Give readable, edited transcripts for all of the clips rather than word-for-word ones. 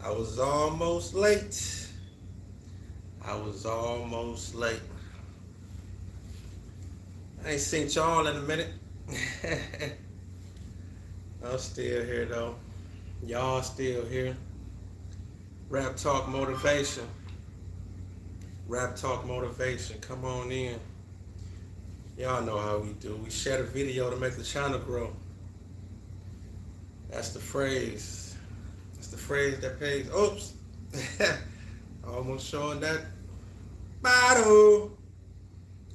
I was almost late. I was almost late. I ain't seen y'all in a minute. I'm still here though. Y'all still here. Raptalk Motivation. Raptalk Motivation. Come on in. Y'all know how we do. We share the video to make the channel grow. That's the phrase. That's the phrase that pays. Oops. Almost showing that bottle.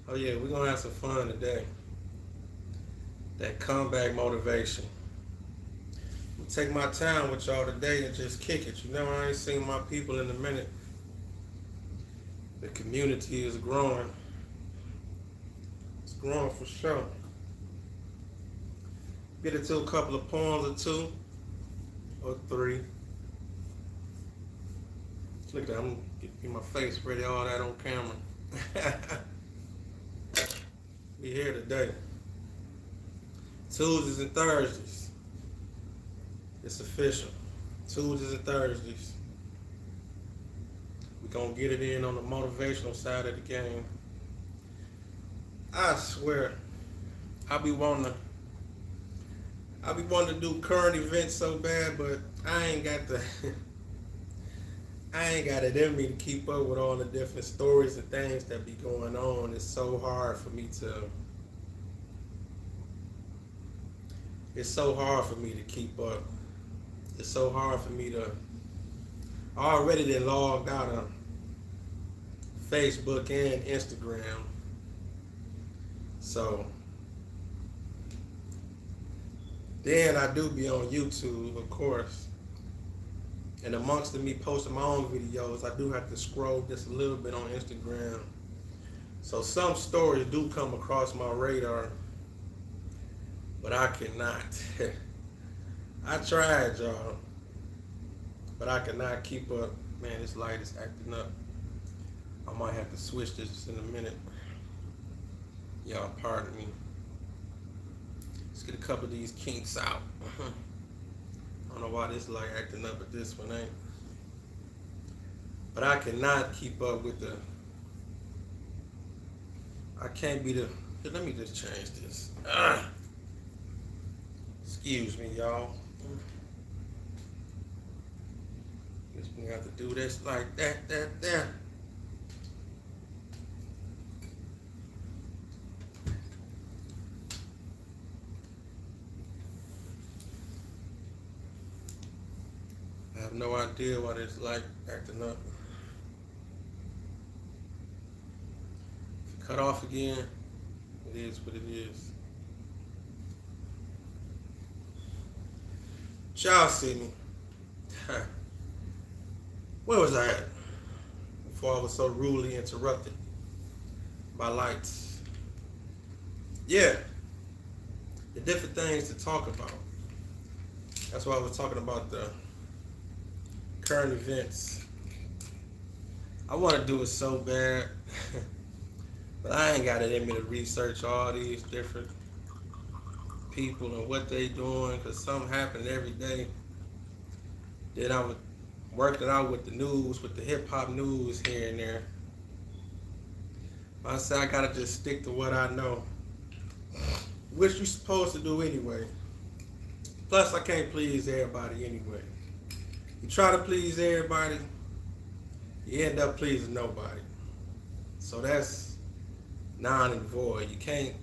Oh yeah, we're gonna have some fun today. That comeback motivation. I'm gonna take my time with y'all today and just kick it. You know, I ain't seen my people in a minute. The community is growing. It's growing for sure. Get into a couple of poems or two or three. Look at that, I'm getting my face ready, all that on camera. We here today. Tuesdays and Thursdays. It's official. Tuesdays and Thursdays. We're gonna get it in on the motivational side of the game. I swear, I be wanting to do current events so bad, but I ain't got it in me to keep up with all the different stories and things that be going on. It's so hard for me to keep up. It's so hard for me to I already done logged out of Facebook and Instagram. So then I do be on YouTube, of course. And amongst me posting my own videos, I do have to scroll just a little bit on Instagram. So some stories do come across my radar, but I cannot. I tried, y'all, but I cannot keep up. Man, this light is acting up. I might have to switch this in a minute. Y'all pardon me. Let's get a couple of these kinks out. I don't know why this light acting up, but this one ain't. But I cannot keep up with I can't be the, let me just change this. Excuse me, y'all. Guess we have to do this like that. I have no idea why this light acting up. If it cut off again, it is what it is. Y'all see me. Where was I at before I was so rudely interrupted by lights? Yeah, the different things to talk about. That's why I was talking about the current events. I want to do it so bad, but I ain't got it in me to research all these different people and what they doing, because something happened every day. Then I would work it out with the news, with the hip-hop news here and there. I say I gotta just stick to what I know, which you're supposed to do anyway. Plus, I can't please everybody anyway. You try to please everybody, you end up pleasing nobody. So that's non and void. You can't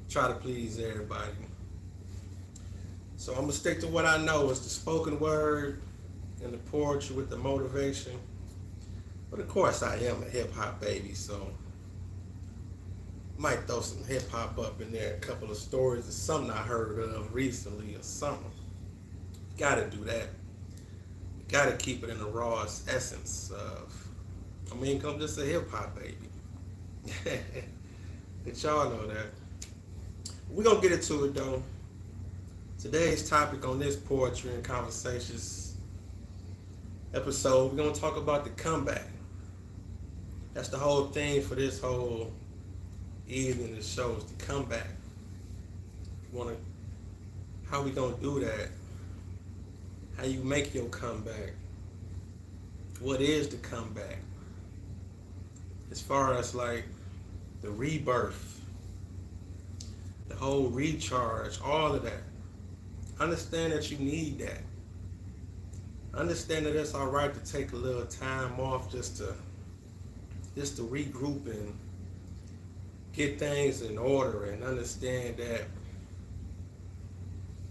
try to please everybody. So I'm gonna stick to what I know. It's the spoken word and the poetry with the motivation. But of course I am a hip hop baby, so might throw some hip hop up in there, a couple of stories or something I heard of recently or something. Gotta do that. Gotta keep it in the rawest essence of, I'm just a hip hop baby. But y'all know that. We're gonna get into it though. Today's topic on this Poetry and Conversations episode, we're gonna talk about the comeback. That's the whole thing for this whole evening. The show is the comeback. How we gonna do that? how you make your comeback. What is the comeback? As far as like the rebirth, the whole recharge, all of that. Understand that you need that. Understand that it's all right to take a little time off just to regroup and get things in order, and understand that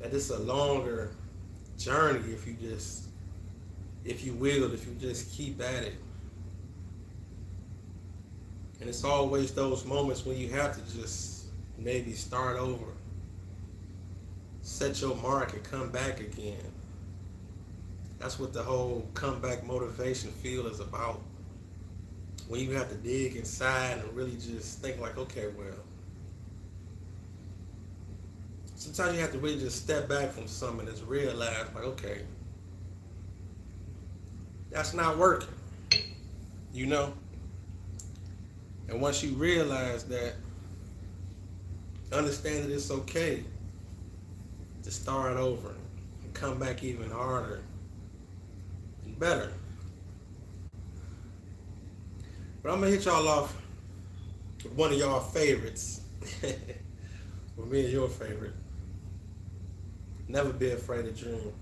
it's a longer journey if you just keep at it. And it's always those moments when you have to just maybe start over, set your mark and come back again. That's what the whole comeback motivation feel is about. When you have to dig inside and really just think like, okay, well, sometimes you have to really just step back from something and just realize like, okay, that's not working, you know? And once you realize that, understand that it's okay to start over and come back even harder and better. But I'm gonna hit y'all off with one of y'all favorites. For me and your favorite. Never be afraid to dream.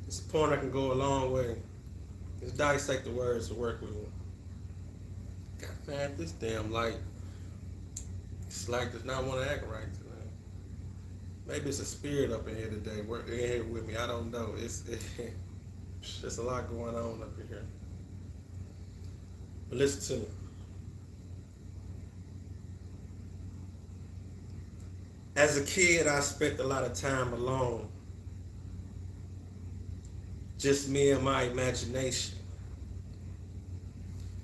It's a point I can go a long way. Just dissect the words to work with you. God, man, this damn light. This light does not want to act right today. Maybe it's a spirit up in here today. Working here with me. I don't know. There's a lot going on up in here. But listen to me. As a kid, I spent a lot of time alone. Just me and my imagination.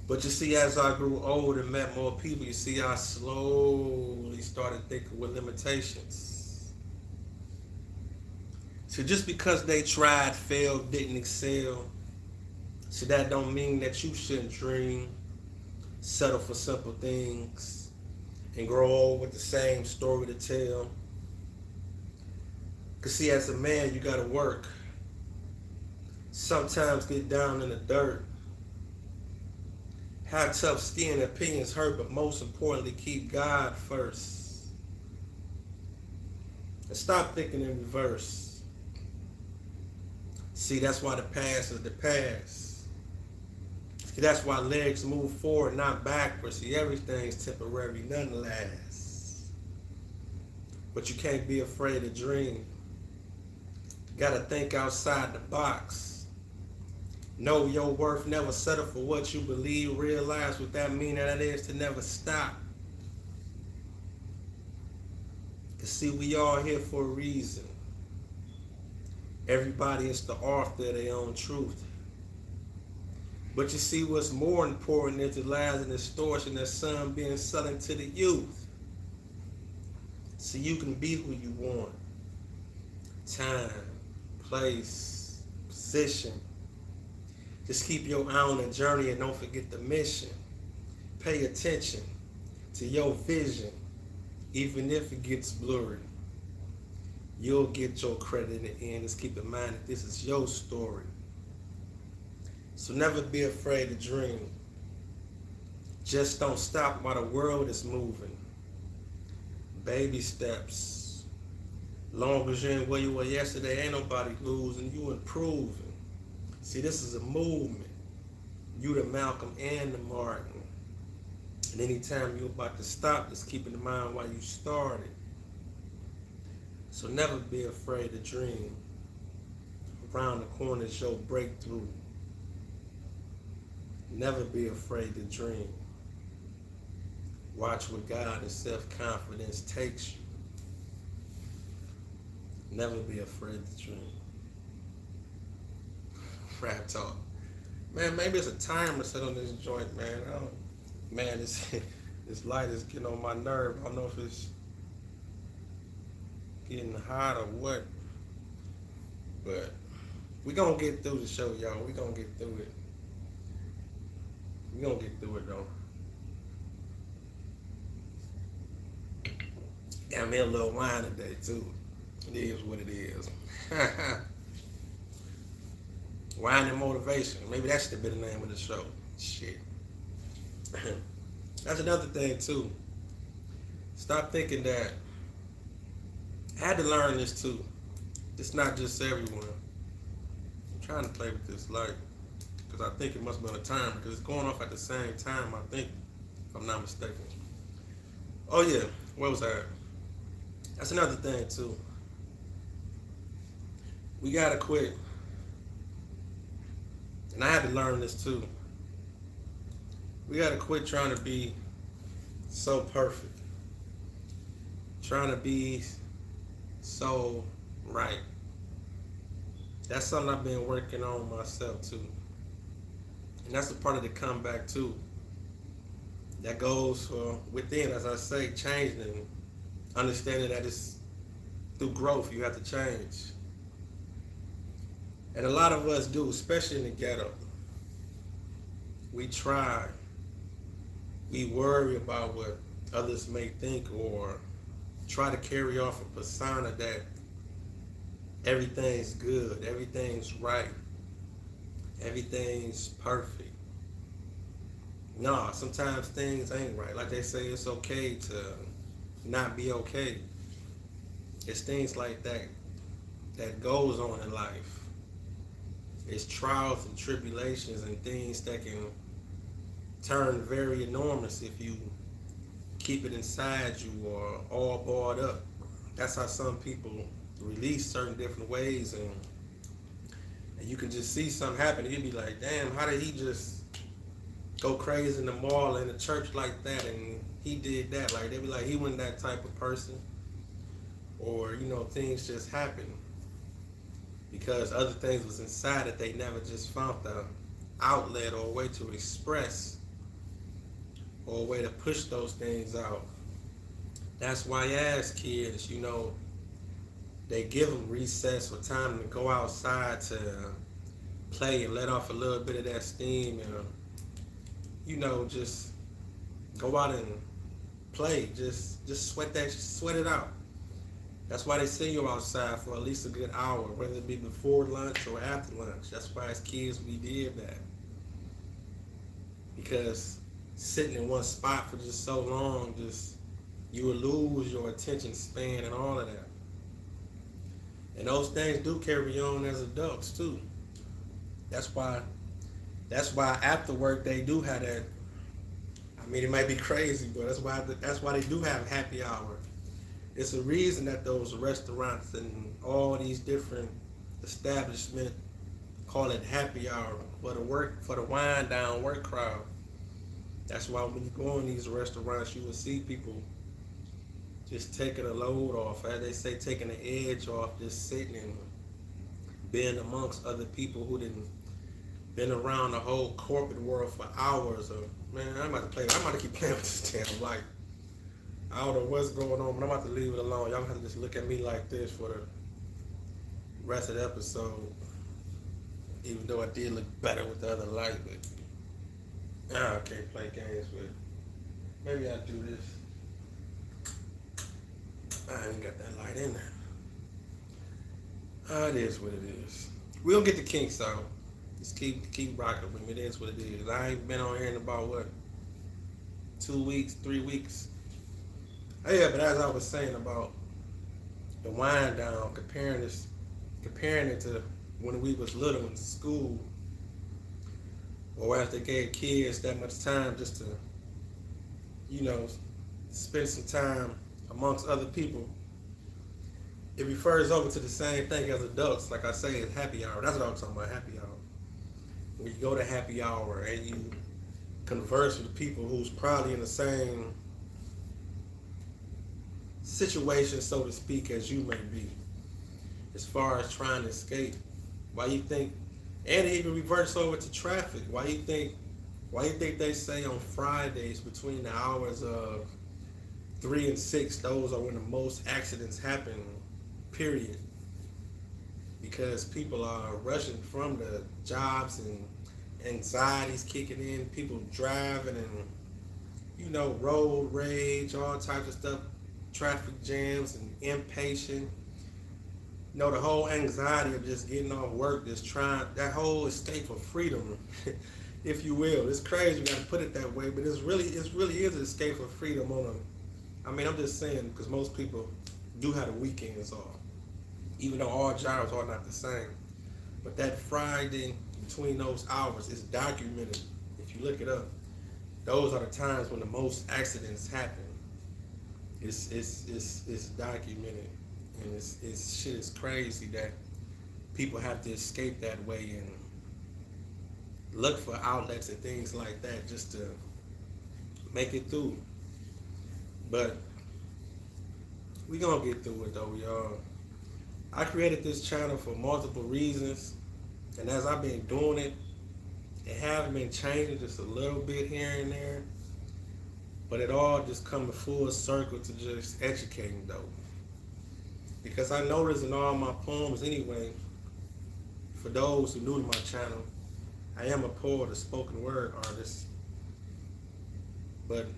But you see, as I grew older and met more people, you see, I slowly started thinking with limitations. So just because they tried, failed, didn't excel, so that don't mean that you shouldn't dream, settle for simple things, and grow old with the same story to tell. Because see, as a man, you gotta work. Sometimes get down in the dirt. Have tough skin, opinions hurt, but most importantly, keep God first. And stop thinking in reverse. See, that's why the past is the past. See, that's why legs move forward, not backwards. See, everything's temporary, nothing lasts. But you can't be afraid to dream. You gotta think outside the box. Know your worth, never settle for what you believe. Realize what that means, and that is to never stop. Cause see, we all here for a reason. Everybody is the author of their own truth. But you see, what's more important is the lies and extortion that some being selling to the youth. So you can be who you want. Time, place, position. Just keep your eye on the journey and don't forget the mission. Pay attention to your vision, even if it gets blurry. You'll get your credit in the end. Just keep in mind that this is your story. So never be afraid to dream. Just don't stop while the world is moving. Baby steps. Long as you're in where you were yesterday, ain't nobody losing. You improving. See, this is a movement. You the Malcolm and the Martin. And anytime you're about to stop, just keep in mind why you started. So never be afraid to dream. Around the corner is your breakthrough. Never be afraid to dream. Watch where God and self-confidence takes you. Never be afraid to dream. Raptalk. Man, maybe it's a timer set on this joint, man. Man, this light is getting on my nerve. I don't know if it's getting hot or what. But we gonna get through the show, y'all. We gonna get through it. We gonna get through it, though. Got me a little wine today, too. It is what it is. Wine and motivation. Maybe that should have been the name of the show. Shit. That's another thing too. Stop thinking that. I had to learn this too. It's not just everyone. I'm trying to play with this light because I think it must be on a timer because it's going off at the same time. I think, if I'm not mistaken. Oh yeah, where was I at? That's another thing too. We gotta quit, and I had to learn this too. We gotta quit trying to be so perfect, trying to be so right. That's something I've been working on myself too, and that's a part of the comeback too. That goes for within, as I say, changing and understanding that it's through growth you have to change. And a lot of us do, especially in the ghetto. We try, we worry about what others may think or try to carry off a persona that everything's good, everything's right, everything's perfect. No, sometimes things ain't right. Like they say, it's okay to not be okay. It's things like that that goes on in life. It's trials and tribulations and things that can turn very enormous if you keep it inside you or all barred up. That's how some people release certain different ways, and you can just see something happen. You'd be like, damn, how did he just go crazy in the mall in the church like that, and he did that? Like, they'd be like, he wasn't that type of person. Or, things just happen because other things was inside that they never just found the outlet or a way to express or a way to push those things out. That's why as kids, they give them recess or time to go outside to play and let off a little bit of that steam and, just go out and play. Just sweat it out. That's why they send you outside for at least a good hour, whether it be before lunch or after lunch. That's why as kids we did that. Because sitting in one spot for just so long, you will lose your attention span and all of that. And those things do carry on as adults too. That's why after work they do have that. I mean, it might be crazy, but that's why they do have happy hour. It's a reason that those restaurants and all these different establishments call it happy hour for the wind down work crowd. That's why when you go in these restaurants, you will see people just taking a load off, as they say, taking the edge off, just sitting and being amongst other people who didn't been around the whole corporate world for hours. Or man, I'm about to keep playing with this damn light. I don't know what's going on, but I'm about to leave it alone. Y'all have to just look at me like this for the rest of the episode. Even though I did look better with the other light, but I can't play games with. Maybe I'll do this. I ain't got that light in there. It is what it is. We'll get the kinks out. Just keep rocking with me. It is what it is. I ain't been on here in about 2 weeks, 3 weeks. Yeah, but as I was saying about the wind down, comparing it to when we was little in school, or as they gave kids that much time just to, spend some time amongst other people. It refers over to the same thing as adults. Like I say, it's happy hour. That's what I'm talking about, happy hour. When you go to happy hour and you converse with people who's probably in the same situation, so to speak, as you may be, as far as trying to escape. Why you think, and it even reverts over to traffic. Why you think they say on Fridays between the hours of 3 and 6, those are when the most accidents happen, period. Because people are rushing from the jobs and anxiety's kicking in, people driving and, road rage, all types of stuff, traffic jams and impatient. the whole anxiety of just getting off work, just trying that whole escape of freedom, if you will. It's crazy you got to put it that way, but it really is an escape of freedom on a. I mean, I'm just saying because most people do have the weekends off, even though all jobs are not the same. But that Friday between those hours is documented. If you look it up, those are the times when the most accidents happen. It's documented, and it's shit is crazy that people have to escape that way and look for outlets and things like that just to make it through. But we gonna get through it though, y'all. I created this channel for multiple reasons, and as I've been doing it, it has been changing just a little bit here and there, but it all just coming full circle to just educating though. Because I noticed in all my poems anyway, for those who new to my channel, I am a poet, a spoken word artist, but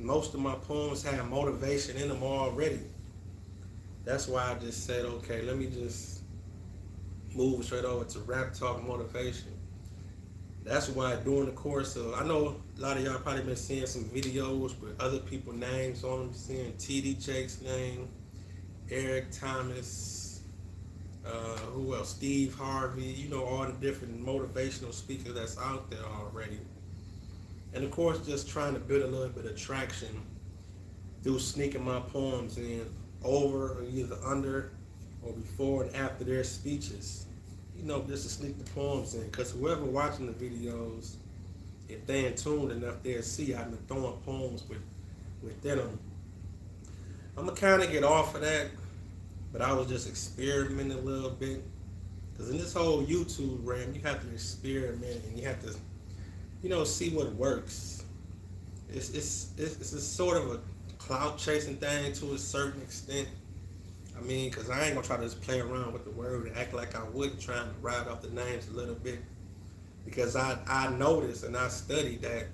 most of my poems have motivation in them already. That's why I just said, okay, let me just move straight over to Raptalk Motivation. That's why during the course of, I know a lot of y'all probably been seeing some videos with other people's names on them, seeing TD Jake's name, Eric Thomas, who else? Steve Harvey, all the different motivational speakers that's out there already. And of course, just trying to build a little bit of traction through sneaking my poems in over or either under or before and after their speeches. Just to sneak the poems in. Because whoever watching the videos, if they in tune enough, they'll see I've been throwing poems within them. I'm going to kind of get off of that, but I was just experimenting a little bit. Because in this whole YouTube realm, you have to experiment and you have to, see what works. It's a sort of a clout chasing thing to a certain extent. I mean, because I ain't going to try to just play around with the word and act like I would, trying to ride off the names a little bit. Because I noticed and I studied that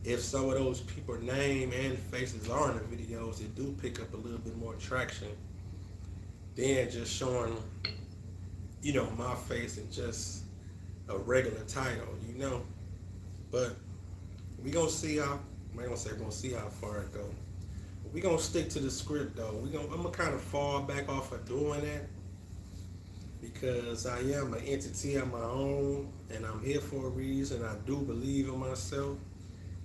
if some of those people's name and faces are in the videos, it do pick up a little bit more traction than just showing, my face and just a regular title. But we gonna see how. I'm not gonna say we're gonna see how far it goes. But we gonna stick to the script though. I'm gonna kind of fall back off of doing that because I am an entity of my own, and I'm here for a reason. I do believe in myself.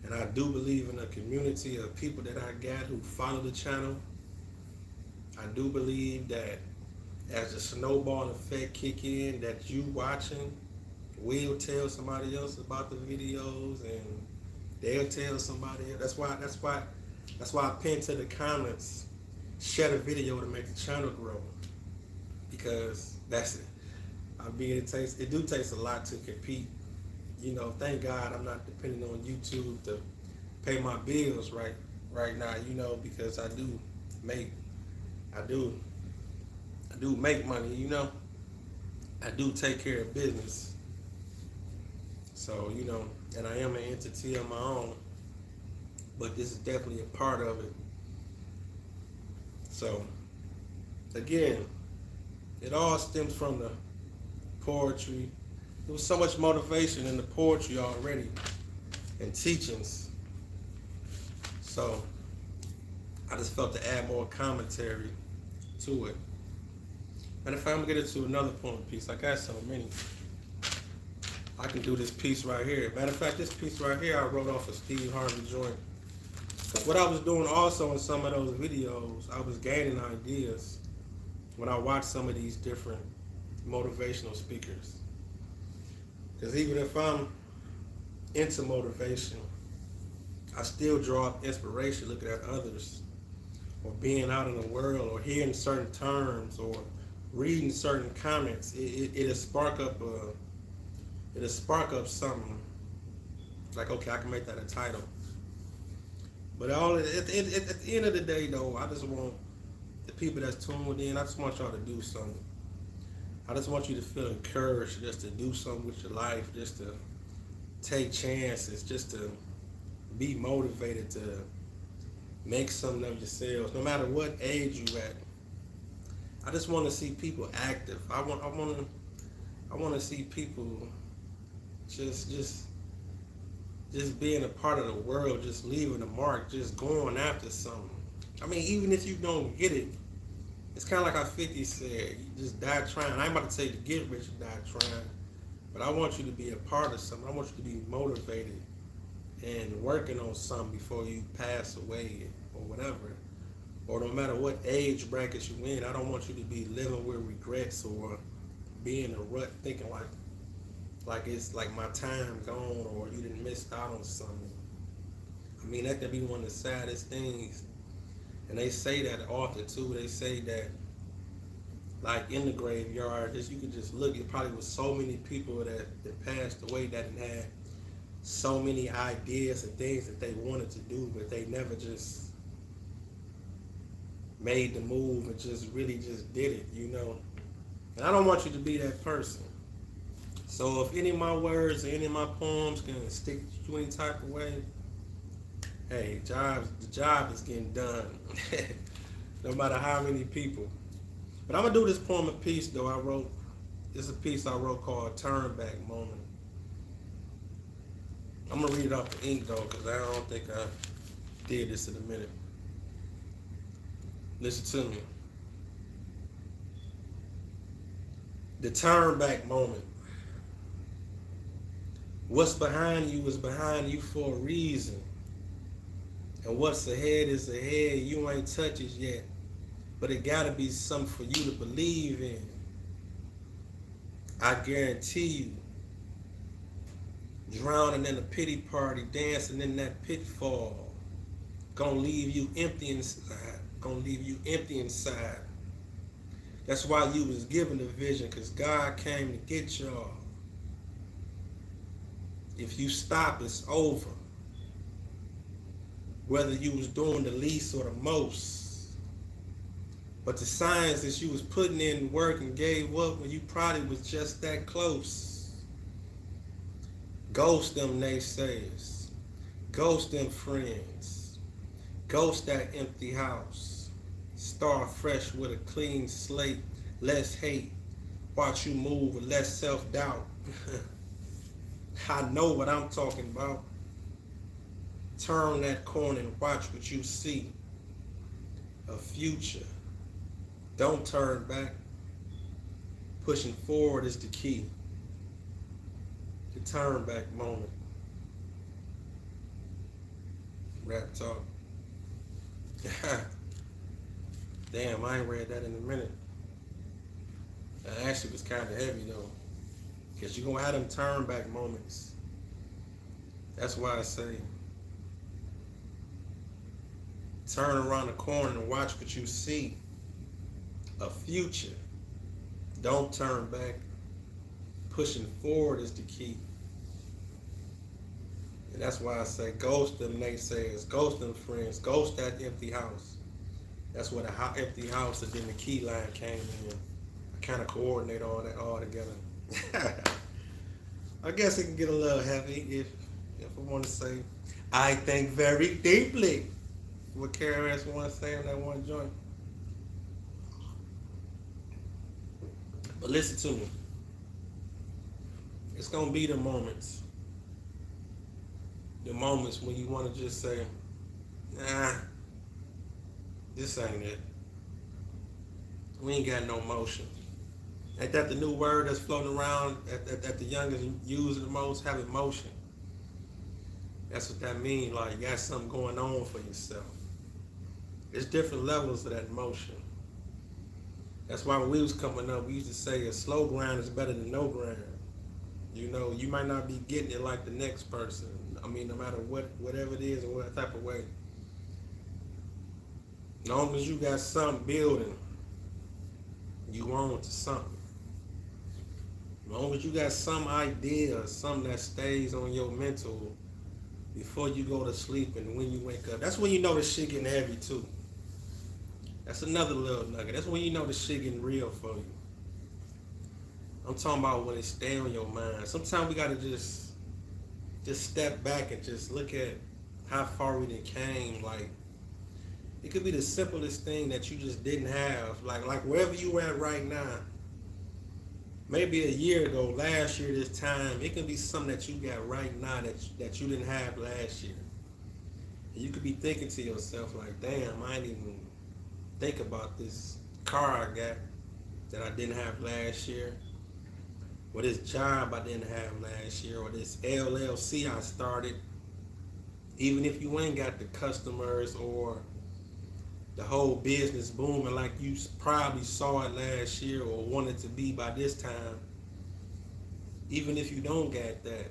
And I do believe in a community of people that I got who follow the channel. I do believe that as the snowball effect kick in, that you watching will tell somebody else about the videos, and they'll tell somebody else. That's why I pinned to the comments, share the video to make the channel grow. Because that's it. I mean, it do takes a lot to compete. Thank God I'm not depending on YouTube to pay my bills right now, because I do make money, I do take care of business. So, and I am an entity of my own, but this is definitely a part of it. So, again, it all stems from the poetry. There was so much motivation in the poetry already and teachings. So I just felt to add more commentary to it. And if I'm gonna get into another poem piece, I got so many. I can do this piece right here. Matter of fact, this piece right here I wrote off of Steve Harvey joint. What I was doing also in some of those videos, I was gaining ideas when I watched some of these different motivational speakers. Because even if I'm into motivation, I still draw up inspiration looking at others or being out in the world or hearing certain terms or reading certain comments. It'll spark up something like, okay, I can make that a title. But at the end of the day though, I just want the people that's tuned in, I just want y'all to do something. I just want you to feel encouraged just to do something with your life, just to take chances, just to be motivated to make something of yourselves, no matter what age you at. I just want to see people active. I want to see people just just just being a part of the world, just leaving a mark, just going after something. I mean, even if you don't get it, it's kind of like how 50 said, you just die trying. I ain't about to say to get rich or die trying, but I want you to be a part of something. I want you to be motivated and working on something before you pass away or whatever. Or no matter what age brackets you in, I don't want you to be living with regrets or be in a rut thinking like it's like my time gone or you didn't miss out on something. I mean, that can be one of the saddest things. And they say that often too. They say that like in the graveyard, just you could just look. It probably was so many people that passed away that had so many ideas and things that they wanted to do, but they never just made the move and just really just did it, you know. And I don't want you to be that person. So if any of my words or any of my poems can stick to you any type of way, hey, the job is getting done. No matter how many people. But I'm gonna do this poem a piece though. This is a piece I wrote called Turn Back Moment. I'm gonna read it off the ink though, because I don't think I did this in a minute. Listen to me. The turn back moment. What's behind you is behind you for a reason. And what's ahead is ahead. You ain't touched it yet. But it gotta be something for you to believe in. I guarantee you, drowning in a pity party, dancing in that pitfall, gonna leave you empty inside. Gonna leave you empty inside. That's why you was given the vision, because God came to get y'all. If you stop, it's over. Whether you was doing the least or the most. But the signs that you was putting in work and gave up when you probably was just that close. Ghost them naysayers. Ghost them friends. Ghost that empty house. Start fresh with a clean slate. Less hate. Watch you move with less self-doubt. I know what I'm talking about. Turn that corner and watch what you see. A future. Don't turn back. Pushing forward is the key. The turn back moment. Raptalk. Damn, I ain't read that in a minute. That actually was kind of heavy though. Because you're going to have them turn back moments. That's why I say, turn around the corner and watch what you see. A future. Don't turn back. Pushing forward is the key. And that's why I say, ghost them naysayers, ghost them friends, ghost that empty house. That's where the empty house and then the key line came in. I kind of coordinate all that all together. I guess it can get a little heavy if I want to say, I think very deeply. What KRS want to say on that one joint. But listen to me. It's going to be the moments. The moments when you want to just say, nah, this ain't it. We ain't got no motion. Ain't that the new word that's floating around that the youngest use the most? Have emotion. That's what that means. Like you got something going on for yourself. There's different levels of that emotion. That's why when we was coming up, we used to say a slow grind is better than no grind. You know, you might not be getting it like the next person. I mean, no matter whatever it is or what type of way. As long as you got something building, you on to something. As long as you got some idea or something that stays on your mental before you go to sleep and when you wake up. That's when you know the shit getting heavy too. That's another little nugget. That's when you know the shit getting real for you. I'm talking about when it stay on your mind. Sometimes we gotta just step back and just look at how far we done came. Like, It could be the simplest thing that you just didn't have. Like wherever you at right now, maybe a year ago, last year this time, it can be something that you got right now that you didn't have last year. And you could be thinking to yourself like, damn, I didn't even think about this car I got that I didn't have last year, or this job I didn't have last year, or this LLC I started. Even if you ain't got the customers or the whole business booming like you probably saw it last year or wanted to be by this time, even if you don't got that,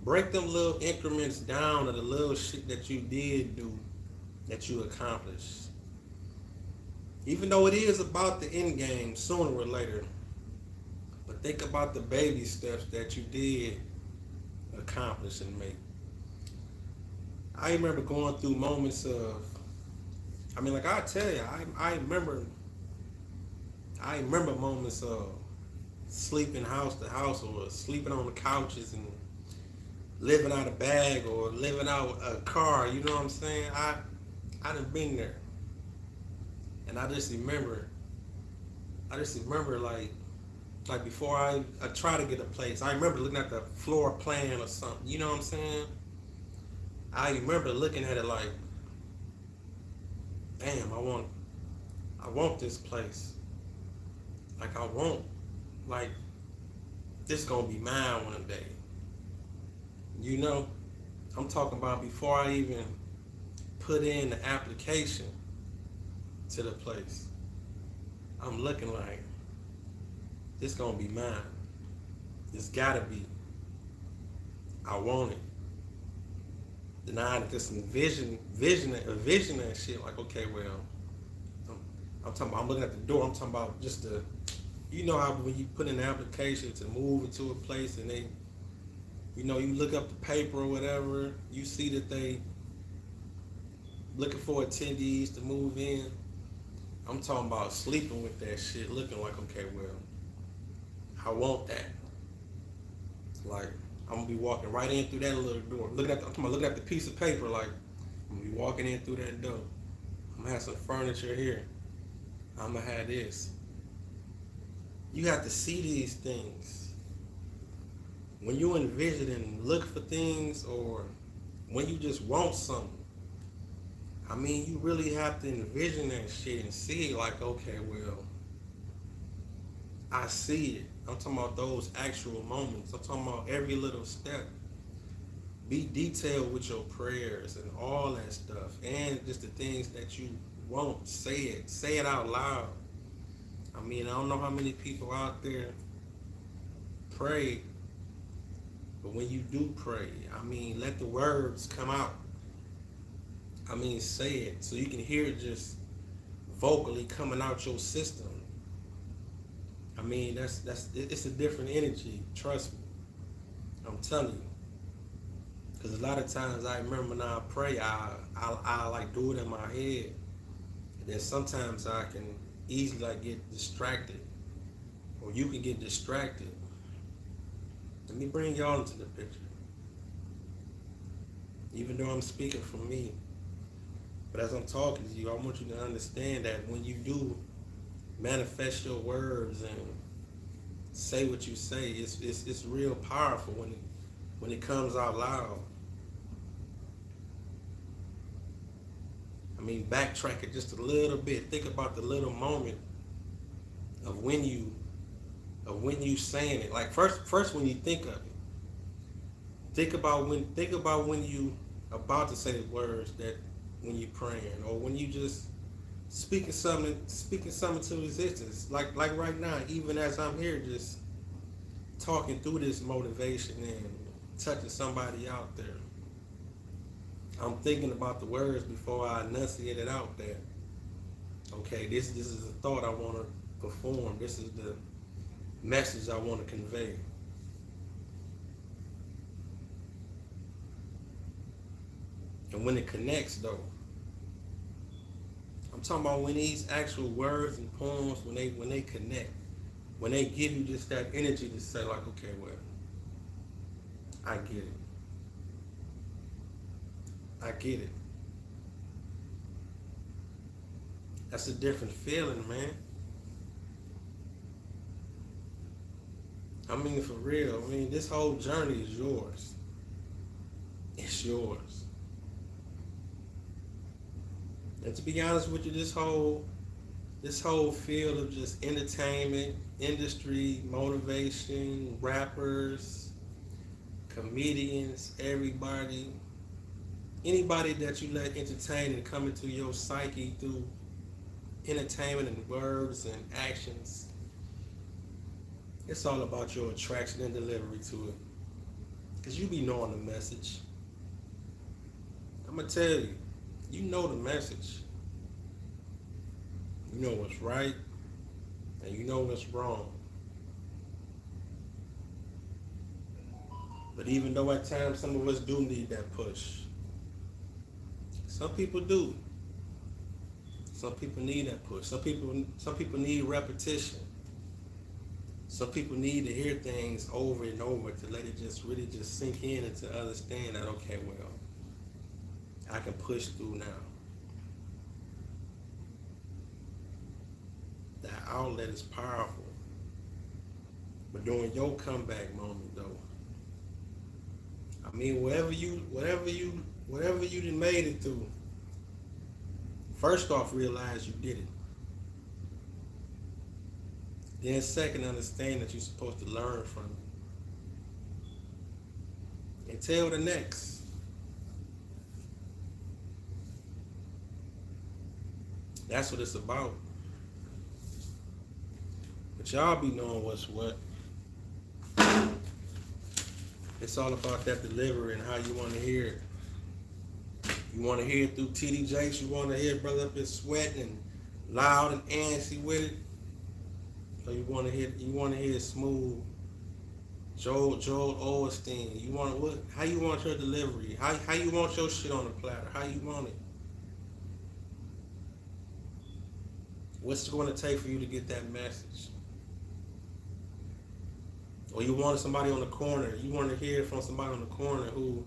break them little increments down of the little shit that you did do that you accomplished. Even though it is about the end game sooner or later, but think about the baby steps that you did accomplish and make. I remember going through moments of, like I tell you, I remember moments of sleeping house to house or sleeping on the couches and living out a bag or living out a car. You know what I'm saying? I done been there, and I just remember like before I try to get a place. I remember looking at the floor plan or something. You know what I'm saying? I remember looking at it like, damn, I want this place. Like like this gonna be mine one day. You know, I'm talking about before I even put in the application to the place. I'm looking like this gonna be mine. It's gotta be. I want it. Then I just envision that shit. Like, okay, well, I'm talking about. I'm looking at the door. I'm talking about just the, you know how when you put in an application to move into a place and they, you look up the paper or whatever, you see that they looking for attendees to move in. I'm talking about sleeping with that shit, looking like, okay, well, I want that. Like, I'm gonna be walking right in through that little door. Looking at the piece of paper, like, I'm gonna be walking in through that door. I'm gonna have some furniture here. I'm gonna have this. You have to see these things. When you envision and look for things, or when you just want something, you really have to envision that shit and see it like, okay, well, I see it. I'm talking about those actual moments. I'm talking about every little step. Be detailed with your prayers and all that stuff, and just the things that you want. Say it out loud. I don't know how many people out there pray, but when you do pray, let the words come out. Say it so you can hear it just vocally coming out your system. It's a different energy. Trust me. I'm telling you. Because a lot of times I remember when I pray, I like do it in my head. And then sometimes I can easily get distracted. Or you can get distracted. Let me bring y'all into the picture. Even though I'm speaking for me. But as I'm talking to you, I want you to understand that when you do manifest your words and say what you say, it's real powerful when it comes out loud. Backtrack it just a little bit. Think about the little moment of when you saying it. Like first when you think of it. Think about when you about to say the words that when you praying, or when you just speaking something to existence. Like right now, even as I'm here just talking through this motivation and touching somebody out there. I'm thinking about the words before I enunciate it out there. Okay, this is the thought I want to perform. This is the message I want to convey. And when it connects, though, I'm talking about when these actual words and poems, when they connect, when they give you just that energy to say like, okay, well, I get it. I get it. That's a different feeling, man. I mean, for real. I mean, this whole journey is yours. It's yours. And to be honest with you, this whole field of just entertainment, industry, motivation, rappers, comedians, anybody that you let entertain and come into your psyche through entertainment and words and actions, it's all about your attraction and delivery to it. Because you be knowing the message. I'm going to tell you, you know the message. You know what's right, and you know what's wrong. But even though at times some of us do need that push, some people do. Some people need that push. Some people need repetition. Some people need to hear things over and over to let it just really just sink in and to understand that, okay, well, I can push through now. That outlet is powerful. But during your comeback moment though, I mean, whatever you done made it through, first off, realize you did it. Then second, understand that you're supposed to learn from it. And tell the next. That's what it's about. But y'all be knowing what's what. It's all about that delivery and how you want to hear it. You want to hear it through TD Jakes. You want to hear Brother up there sweating and loud and antsy with it. Or you want to hear it smooth. Joel Osteen. How you want your delivery? How you want your shit on the platter? How you want it? What's it going to take for you to get that message? Or you want somebody on the corner. You want to hear from somebody on the corner who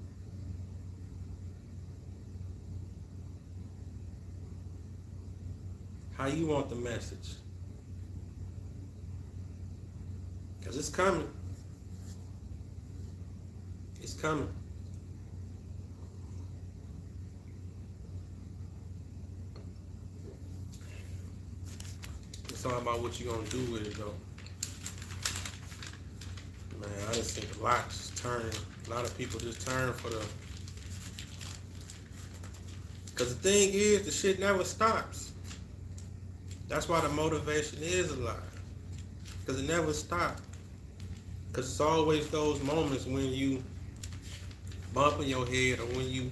how you want the message. Because it's coming. It's coming. It's all about what you're going to do with it, though. Man, I just think a lot just turn. A lot of people just turn for the... Because the thing is, the shit never stops. That's why the motivation is alive. Because it never stops. Because it's always those moments when you bump in your head or when you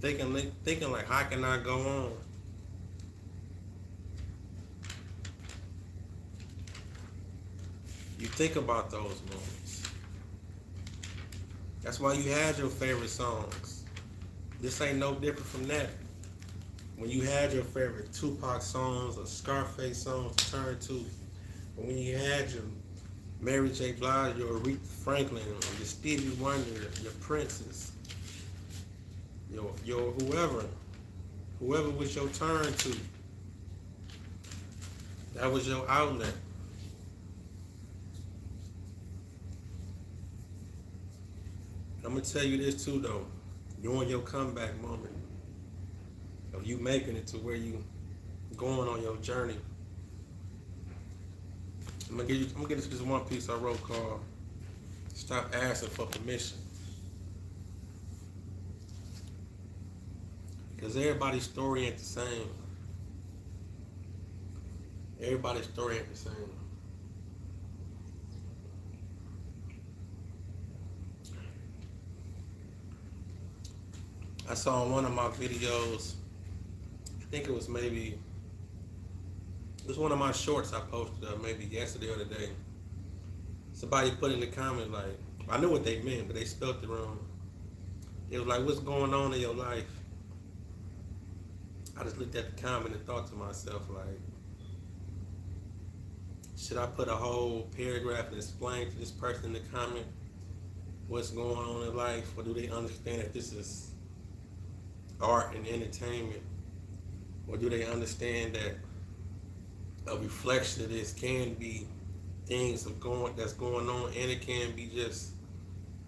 thinking like, how can I go on? You think about those moments. That's why you had your favorite songs. This ain't no different from that. When you had your favorite Tupac songs or Scarface songs to turn to, or when you had your Mary J. Blige, your Aretha Franklin, or your Stevie Wonder, your Princes, your whoever was your turn to, that was your outlet. I'm gonna tell you this too, though. During your comeback moment, of you making it to where you going on your journey, I'm gonna get this one piece I wrote called "Stop Asking for Permission," because everybody's story ain't the same. Everybody's story ain't the same. I saw in one of my videos, I think it was one of my shorts I posted up maybe yesterday or today. Somebody put in the comment like, I knew what they meant, but they spelled it wrong. It was like, what's going on in your life? I just looked at the comment and thought to myself like, should I put a whole paragraph and explain to this person in the comment what's going on in life, or do they understand that this is art and entertainment Or do they understand that a reflection of this can be things that's going on, and it can be just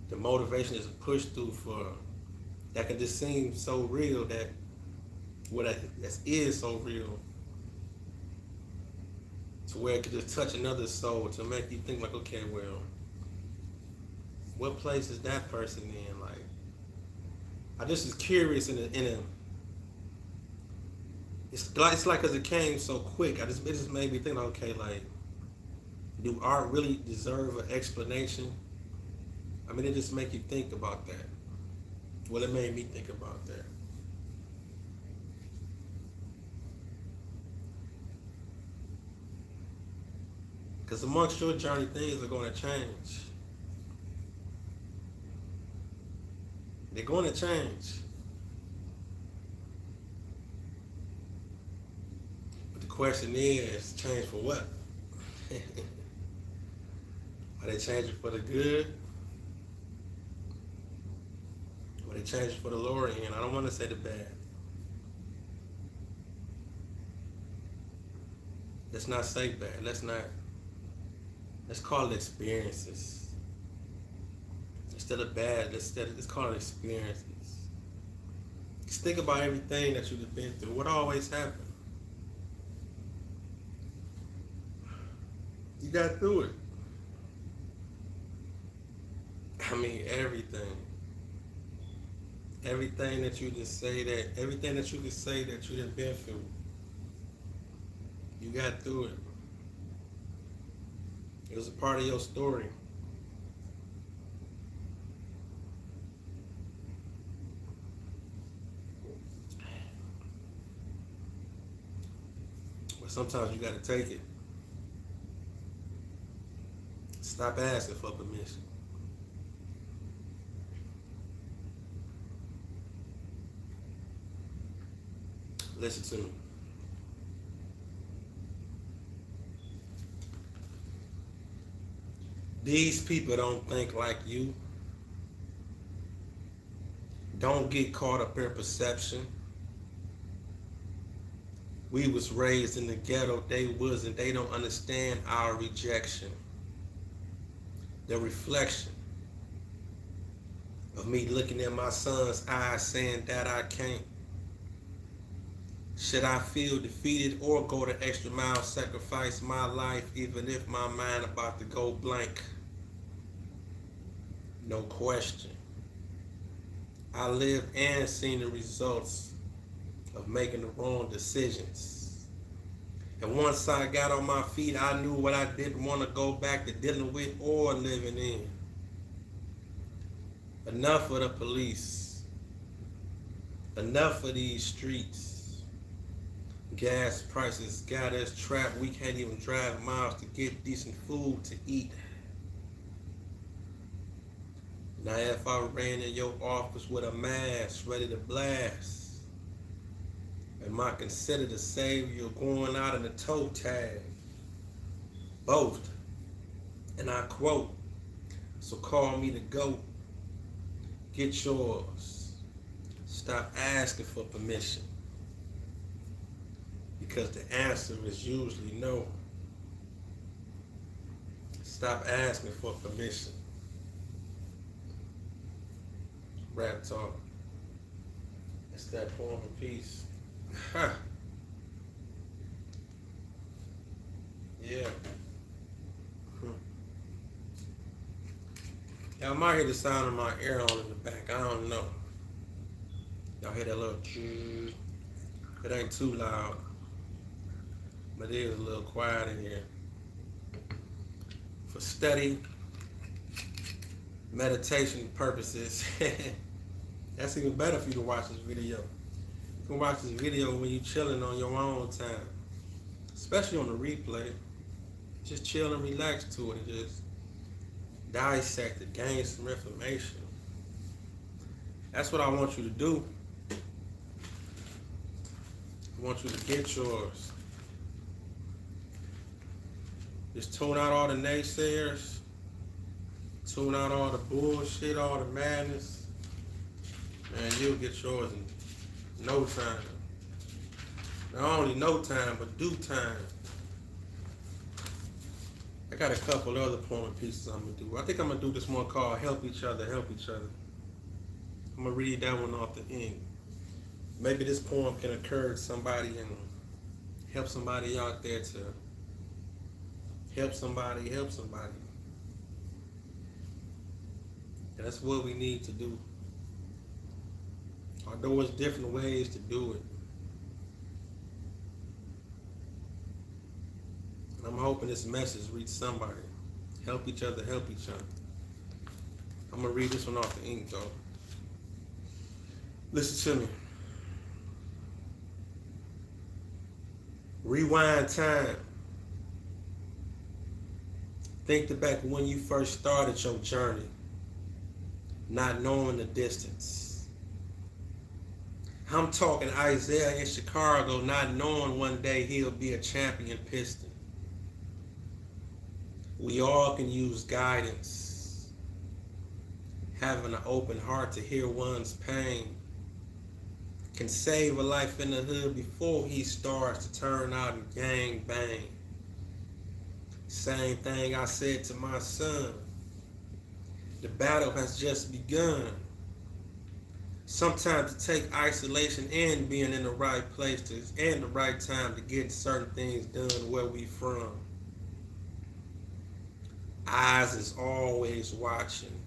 the motivation is a push through for that can just seem so real that that is so real to where it could just touch another soul to make you think like, okay, well, what place is that person in? Like, I just was curious it's like because it came so quick. It just made me think like, okay, like, do art really deserve an explanation? I mean, it just make you think about that. Well, it made me think about that. Because amongst your journey, things are going to change. They're going to change. But the question is, change for what? Are they changing for the good? Or they changing for the lower end? I don't want to say the bad. Let's not say bad. Let's call it experiences. Instead of bad, let's call it experiences. Just think about everything that you've been through. What always happened? You got through it. I mean, everything. Everything that you can say that you done been through. You got through it. It was a part of your story. But sometimes you gotta take it. Stop asking for permission. Listen to me. These people don't think like you. Don't get caught up in perception. We was raised in the ghetto. They wasn't. They don't understand our rejection. The reflection of me looking at my son's eyes saying that I can't. Should I feel defeated or go the extra mile, sacrifice my life, even if my mind about to go blank? No question. I lived and seen the results of making the wrong decisions. And once I got on my feet, I knew what I didn't want to go back to dealing with or living in. Enough of the police. Enough of these streets. Gas prices got us trapped. We can't even drive miles to get decent food to eat. Now if I ran in your office with a mask ready to blast, am I considered a savior going out in a toe tag? Both. And I quote, so call me the GOAT. Get yours. Stop asking for permission. Because the answer is usually no. Stop asking for permission. Raptalk. It's that form of peace. Yeah. Y'all might hear the sound of my air on in the back. I don't know. Y'all hear that little choo? It ain't too loud. But it is a little quiet in here. For study, meditation purposes. That's even better for you to watch this video. You can watch this video when you're chilling on your own time. Especially on the replay. Just chill and relax to it and just dissect it, gain some information. That's what I want you to do. I want you to get yours. Just tune out all the naysayers. Tune out all the bullshit, all the madness. Man, you'll get yours in no time. Not only no time, but due time. I got a couple other poem pieces I'm gonna do. I think I'm gonna do this one called "Help Each Other, Help Each Other." I'm gonna read that one off the ink. Maybe this poem can encourage somebody and help somebody out there to help somebody help somebody. And that's what we need to do. Although there's different ways to do it. And I'm hoping this message reach somebody. Help each other, help each other. I'm gonna read this one off the ink though. Listen to me. Rewind time. Think back when you first started your journey, not knowing the distance. I'm talking Isaiah in Chicago, not knowing one day he'll be a champion piston. We all can use guidance, having an open heart to hear one's pain can save a life in the hood before he starts to turn out and gang bang. Same thing I said to my son. The battle has just begun. Sometimes it takes isolation and being in the right place and the right time to get certain things done where we from. Eyes is always watching.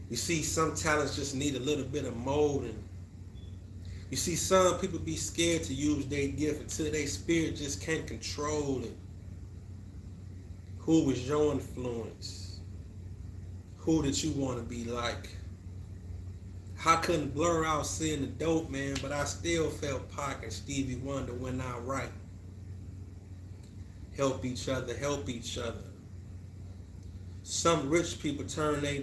You see, some talents just need a little bit of molding. You see, some people be scared to use their gift until their spirit just can't control it. Who was your influence? Who did you want to be like? I couldn't blur out seeing the dope man, but I still felt Pac and Stevie Wonder when I write. Help each other, help each other. Some rich people turn their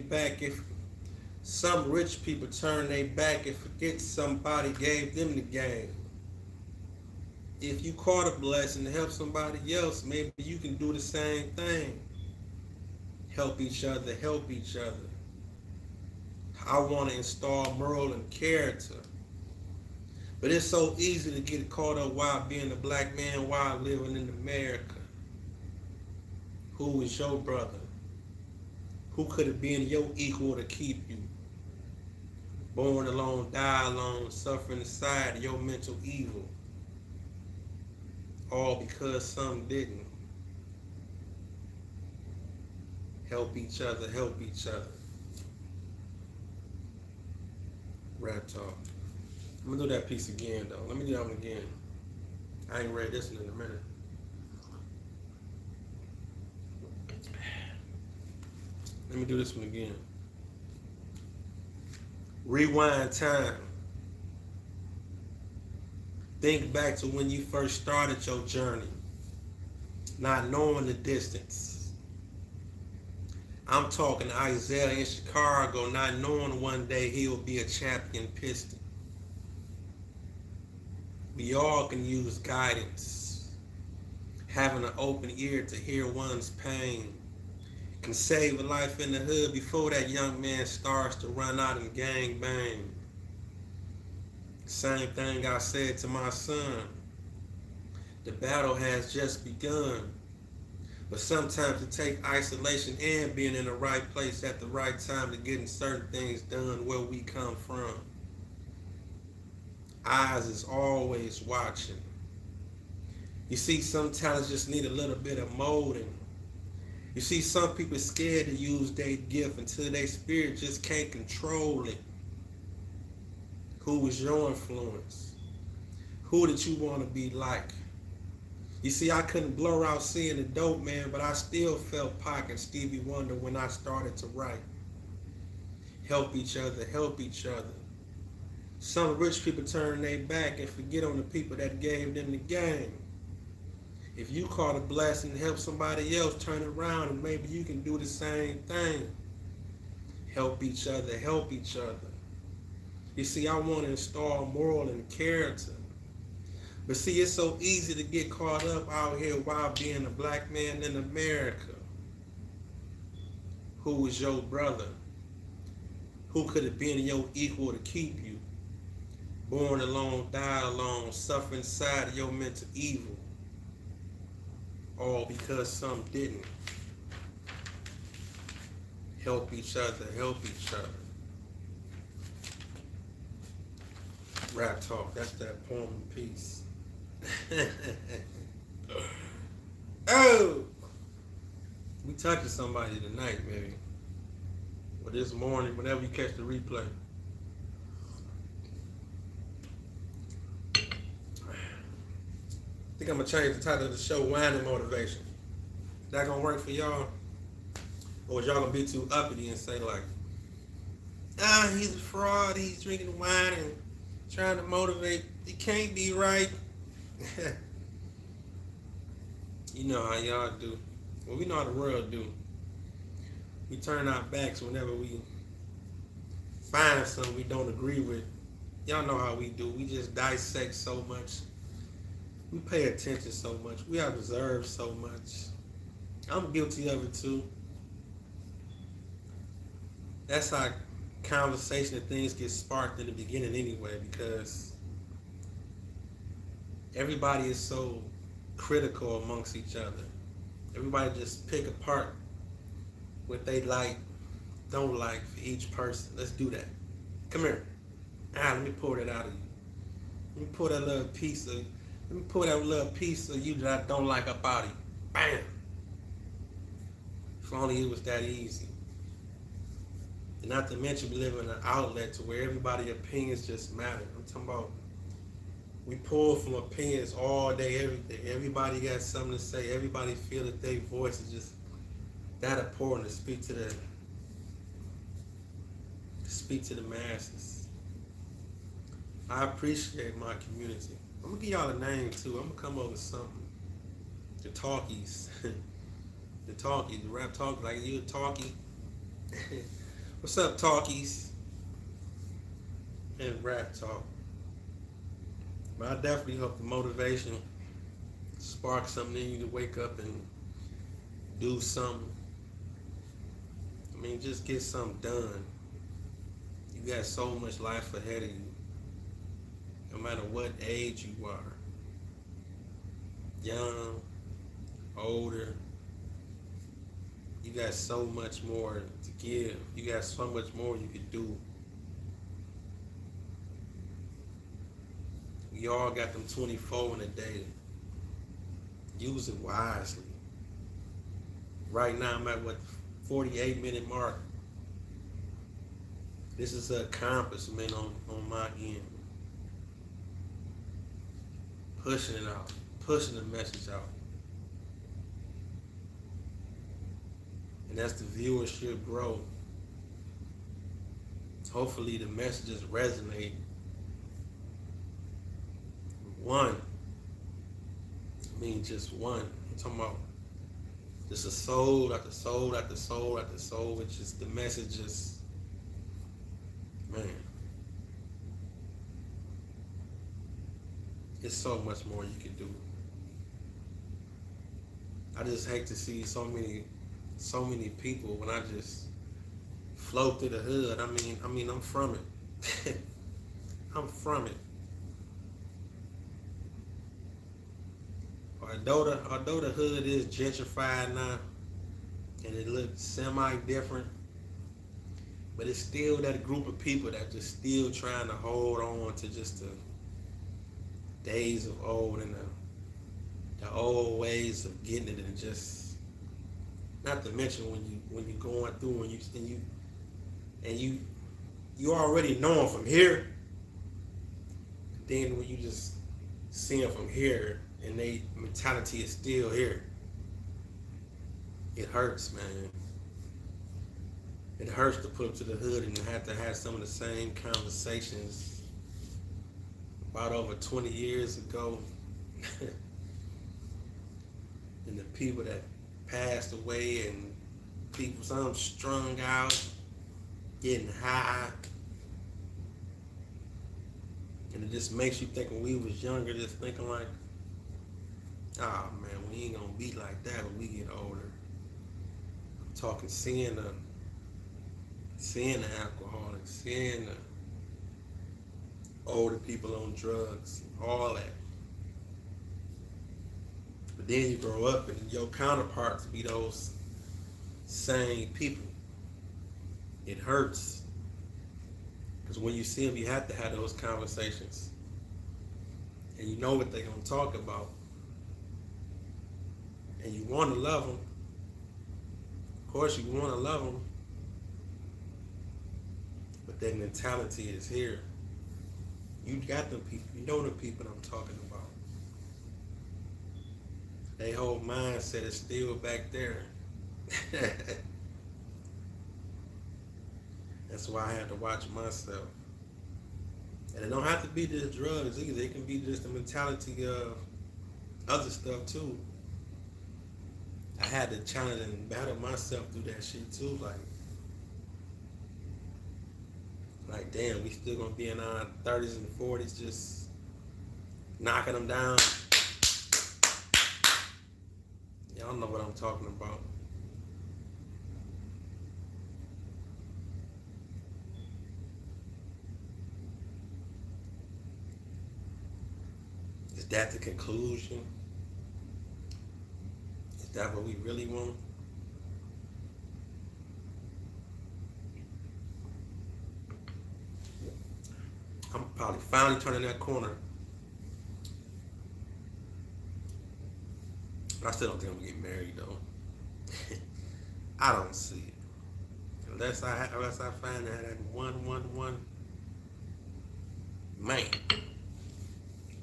back and forget somebody gave them the game. If you caught a blessing to help somebody else, maybe you can do the same thing. Help each other, help each other. I want to install moral and character. But it's so easy to get caught up while being a black man while living in America. Who is your brother? Who could have been your equal to keep you? Born alone, die alone, suffering inside your mental evil. All because some didn't. Help each other, help each other. Raptalk. I'm gonna do that piece again though. Let me do that one again. I ain't read this one in a minute. Let me do this one again. Rewind time. Think back to when you first started your journey, not knowing the distance. I'm talking Isaiah in Chicago, not knowing one day he'll be a champion piston. We all can use guidance. Having an open ear to hear one's pain can save a life in the hood before that young man starts to run out and gang bang. Same thing I said to my son. The battle has just begun. But sometimes it takes isolation and being in the right place at the right time to getting certain things done where we come from. Eyes is always watching. You see, some talents just need a little bit of molding. You see, some people scared to use their gift until their spirit just can't control it. Who was your influence? Who did you want to be like? You see, I couldn't blur out seeing the dope man, but I still felt Pac and Stevie Wonder when I started to write. Help each other, help each other. Some rich people turn their back and forget on the people that gave them the game. If you caught a blessing to help somebody else, turn around and maybe you can do the same thing. Help each other, help each other. You see, I want to install moral and character. But see, it's so easy to get caught up out here while being a black man in America. Who was your brother? Who could have been your equal to keep you? Born alone, die alone, suffer inside of your mental evil. All because some didn't help each other, help each other. Rap talk, that's that poem piece. Oh! We touching somebody tonight, maybe. Or this morning, whenever you catch the replay. I think I'm gonna change the title of the show, Wine and Motivation. Is that gonna work for y'all? Or is y'all gonna be too uppity and say like, he's a fraud, he's drinking wine and trying to motivate. It can't be right. You know how y'all do. Well, we know how the world do. We turn our backs whenever we find something we don't agree with. Y'all know how we do. We just dissect so much. We pay attention so much. We observe so much. I'm guilty of it too. That's how conversation and things get sparked in the beginning anyway, because everybody is so critical amongst each other. Everybody just pick apart what they like, don't like for each person. Let's do that. Come here. Let me pull that out of you. Let me pull that little piece of you that I don't like up out of you. Bam. If only it was that easy. And not to mention we live in an outlet to where everybody's opinions just matter. I'm talking about we pull from opinions all day, every day. Everybody got something to say. Everybody feel that their voice is just that important to speak to the masses. I appreciate my community. I'm gonna give y'all a name too. I'm gonna come up with something. The talkies. The talkies, the rap talk, like you a talkie. What's up, talkies? And rap talk. But I definitely hope the motivation sparks something in you to wake up and do something. I mean, just get something done. You got so much life ahead of you. No matter what age you are. Young, older. You got so much more to give. You got so much more you could do. We all got them 24 in a day. Use it wisely. Right now I'm at the 48-minute mark. This is an accomplishment on my end. Pushing it out. Pushing the message out. And as the viewership grows, hopefully the messages resonate. One. I mean just one. I'm talking about just a soul after soul after soul after soul, which is the messages. Man. It's so much more you can do. I just hate to see so many people when I just float through the hood. I mean, I'm from it. I'm from it. Although the hood is gentrified now, and it looks semi-different, but it's still that group of people that just still trying to hold on to just the days of old and the old ways of getting it, and just not to mention when you going through and you already know them from here, then when you just see them from here and they mentality is still here, it hurts, man. It hurts to put up to the hood and have to have some of the same conversations about over 20 years ago. And the people that passed away and people, some strung out, getting high. And it just makes you think when we was younger, just thinking like, oh man, we ain't gonna be like that when we get older. I'm talking seeing the alcoholics, seeing older people on drugs, all that. But then you grow up and your counterparts be those same people. It hurts. Because when you see them, you have to have those conversations. And you know what they're going to talk about. And you want to love them. Of course, you want to love them. But that mentality is here. You got them people. You know the people I'm talking about. Their whole mindset is still back there. That's why I had to watch myself. And it don't have to be just drugs either. It can be just the mentality of other stuff too. I had to challenge and battle myself through that shit too. Like damn, we still gonna be in our 30s and 40s just knocking them down. Y'all know what I'm talking about. Is that the conclusion? Is that what we really want? I'm probably finally turning that corner. But I still don't think I'm gonna get married though. I don't see it. Unless I find that one man.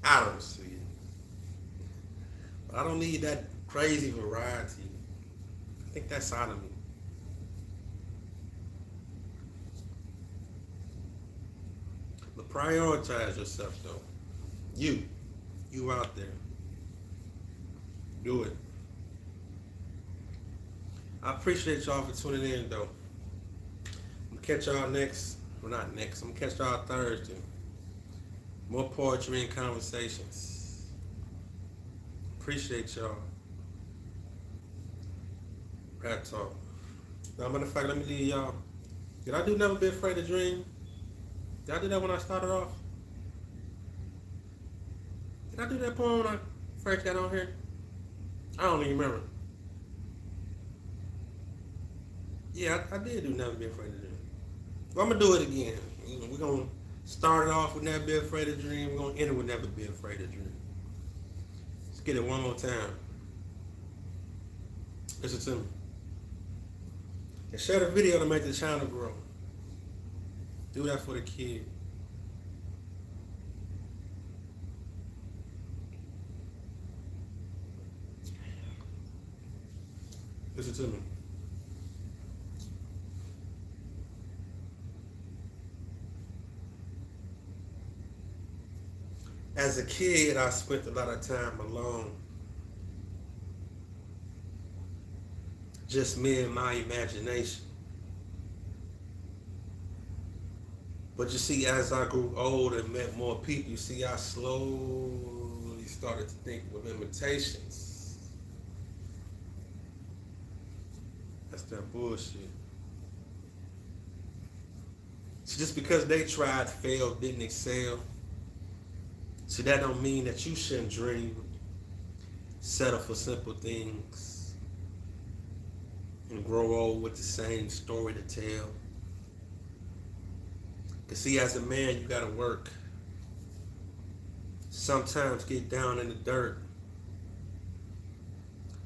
I don't see it. But I don't need that crazy variety. I think that's out of me. But prioritize yourself though. You out there. Do it. I appreciate y'all for tuning in though. I'm gonna catch y'all next. Well, not next. I'm gonna catch y'all Thursday. More poetry and conversations. Appreciate y'all. Raptalk. Now, matter of fact, let me leave y'all. Did I do Never Be Afraid to Dream? Did I do that when I started off? Did I do that poem when I first got on here? I don't even remember. Yeah, I did do Never Be Afraid to Dream. But I'm going to do it again. We're going to start it off with Never Be Afraid to Dream. We're going to end it with Never Be Afraid to Dream. Let's get it one more time. Listen to me. And share the video to make the channel grow. Do that for the kid. Listen to me. As a kid, I spent a lot of time alone. Just me and my imagination. But you see, as I grew older and met more people, you see, I slowly started to think with limitations. That's that bullshit. So just because they tried, failed, didn't excel, see, that don't mean that you shouldn't dream, settle for simple things, and grow old with the same story to tell. Cause see, as a man, you gotta work. Sometimes get down in the dirt.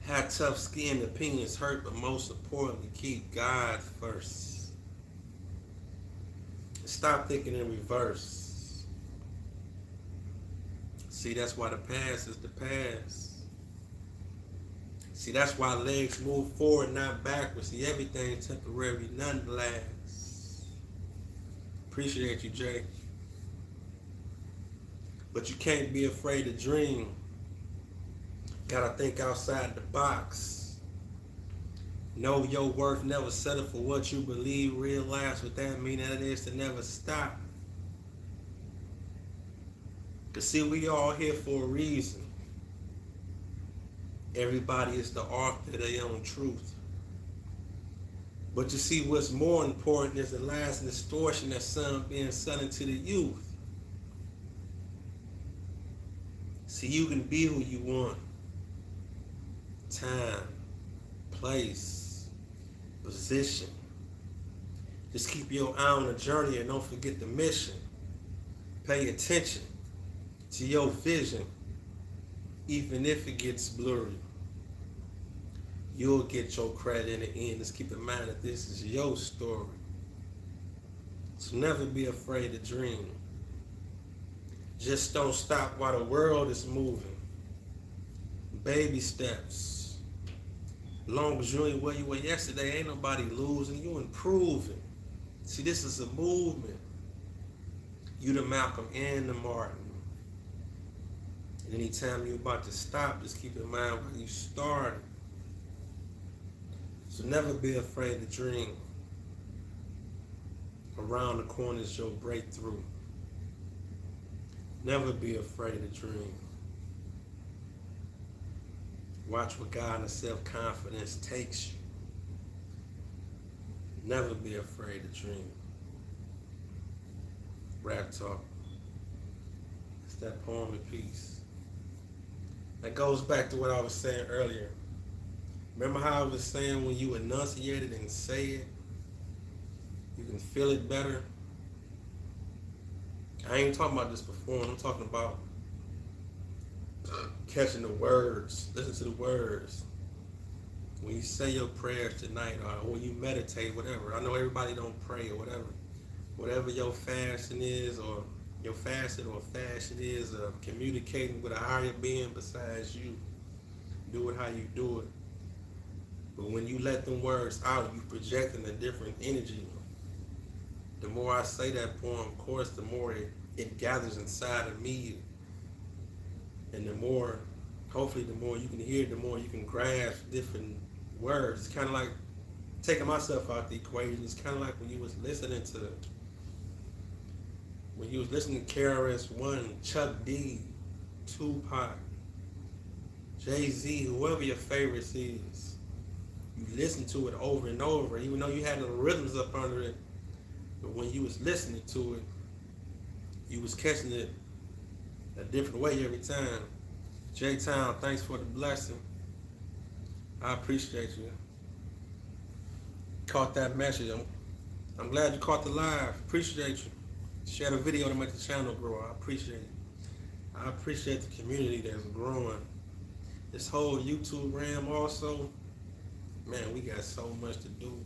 Have tough skin, opinions hurt, but most importantly, keep God first. Stop thinking in reverse. See, that's why the past is the past. See, that's why legs move forward, not backwards. See, everything's temporary, none lasts. Appreciate you, Jay. But you can't be afraid to dream. Gotta think outside the box. Know your worth, never settle for what you believe. Realize what that means, and it is to never stop. Cause see, we all here for a reason. Everybody is the author of their own truth. But you see, what's more important is the lies and distortion that some being selling to the youth. See, you can be who you want. Time, place, position. Just keep your eye on the journey and don't forget the mission. Pay attention to your vision, even if it gets blurry. You'll get your credit in the end. Just keep in mind that this is your story. So never be afraid to dream. Just don't stop while the world is moving. Baby steps. Long as you ain't where you were yesterday, ain't nobody losing. You improving. See, this is a movement. You the Malcolm and the Martin. And anytime you about to stop, just keep in mind where you started. So never be afraid to dream. Around the corner is your breakthrough. Never be afraid to dream. Watch where God and self-confidence takes you. Never be afraid to dream. Raptalk. It's that poem of peace. That goes back to what I was saying earlier. Remember how I was saying when you enunciate it and say it, you can feel it better? I ain't talking about this before. I'm talking about catching the words. Listen to the words. When you say your prayers tonight or when you meditate, whatever. I know everybody don't pray or whatever. Whatever your fasting is or your fasting or fashion is, communicating with a higher being besides you. Do it how you do it. But when you let them words out, you projecting a different energy. The more I say that poem, of course, the more it gathers inside of me. And the more, hopefully, the more you can hear, the more you can grasp different words. It's kind of like taking myself out the equation. It's kind of like when you was listening to KRS-One, Chuck D, Tupac, Jay-Z, whoever your favorites is. You listen to it over and over, even though you had the rhythms up under it. But when you was listening to it, you was catching it a different way every time. J-Town, thanks for the blessing. I appreciate you. Caught that message. I'm glad you caught the live. Appreciate you. Share the video to make the channel grow. I appreciate it. I appreciate the community that's growing. This whole YouTube ram also, man, we got so much to do.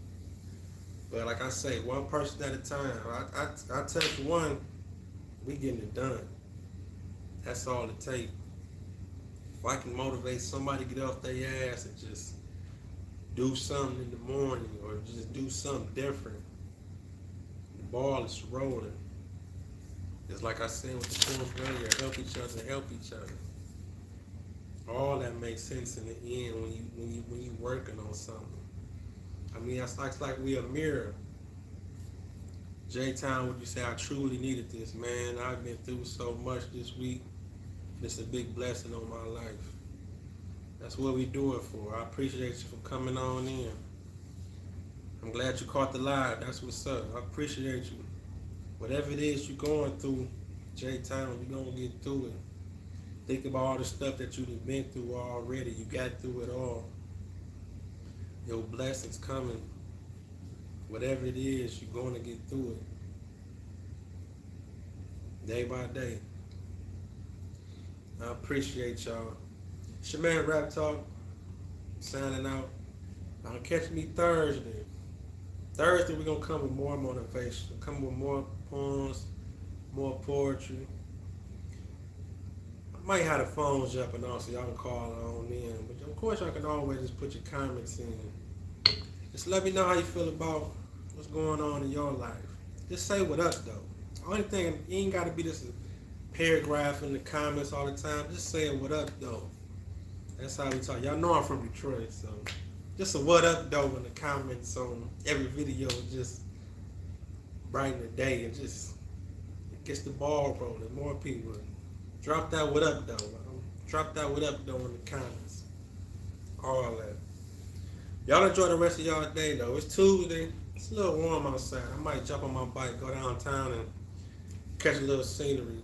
But like I say, one person at a time. I touch one, we getting it done. That's all it takes. If I can motivate somebody to get off their ass and just do something in the morning or just do something different, the ball is rolling. It's like I said with the poem earlier, help each other. All that makes sense in the end when you working on something. I mean, it's like we a mirror. J-Town, would you say I truly needed this, man? I've been through so much this week. It's a big blessing on my life. That's what we do it for. I appreciate you for coming on in. I'm glad you caught the live. That's what's up. I appreciate you. Whatever it is you're going through, J-Town, you're going to get through it. Think about all the stuff that you've been through already. You got through it all. Your blessings coming. Whatever it is, you're going to get through it. Day by day. I appreciate y'all. It's your man Raptalk, signing out. Catch me Thursday. Thursday we're going to come with more motivation. Come with more poems, more poetry. I might have the phones jumping on so y'all can call on in. But of course y'all can always just put your comments in. Just let me know how you feel about what's going on in your life. Just say what up though. Only thing, you ain't got to be this paragraph in the comments all the time. Just say what up though. That's how we talk. Y'all know I'm from Detroit, so just a what up though in the comments on every video just brighten the day and just gets the ball rolling. More people. Drop that what up though. Drop that what up though in the comments. All that. Y'all enjoy the rest of y'all day though. It's Tuesday. It's a little warm outside. I might jump on my bike, go downtown and catch a little scenery.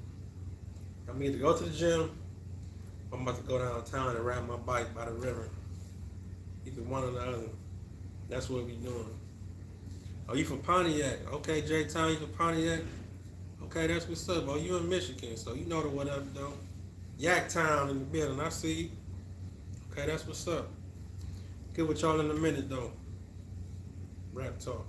I mean to go to the gym I'm about to go downtown and ride my bike by the river. Either one or the other. That's what we doing. Oh, you from Pontiac? Okay, J Town, you from Pontiac? Okay, that's what's up. Oh, you in Michigan, so you know the whatever though. Yak Town in the building, I see you. Okay, that's what's up. Get with y'all in a minute though. Rap talk.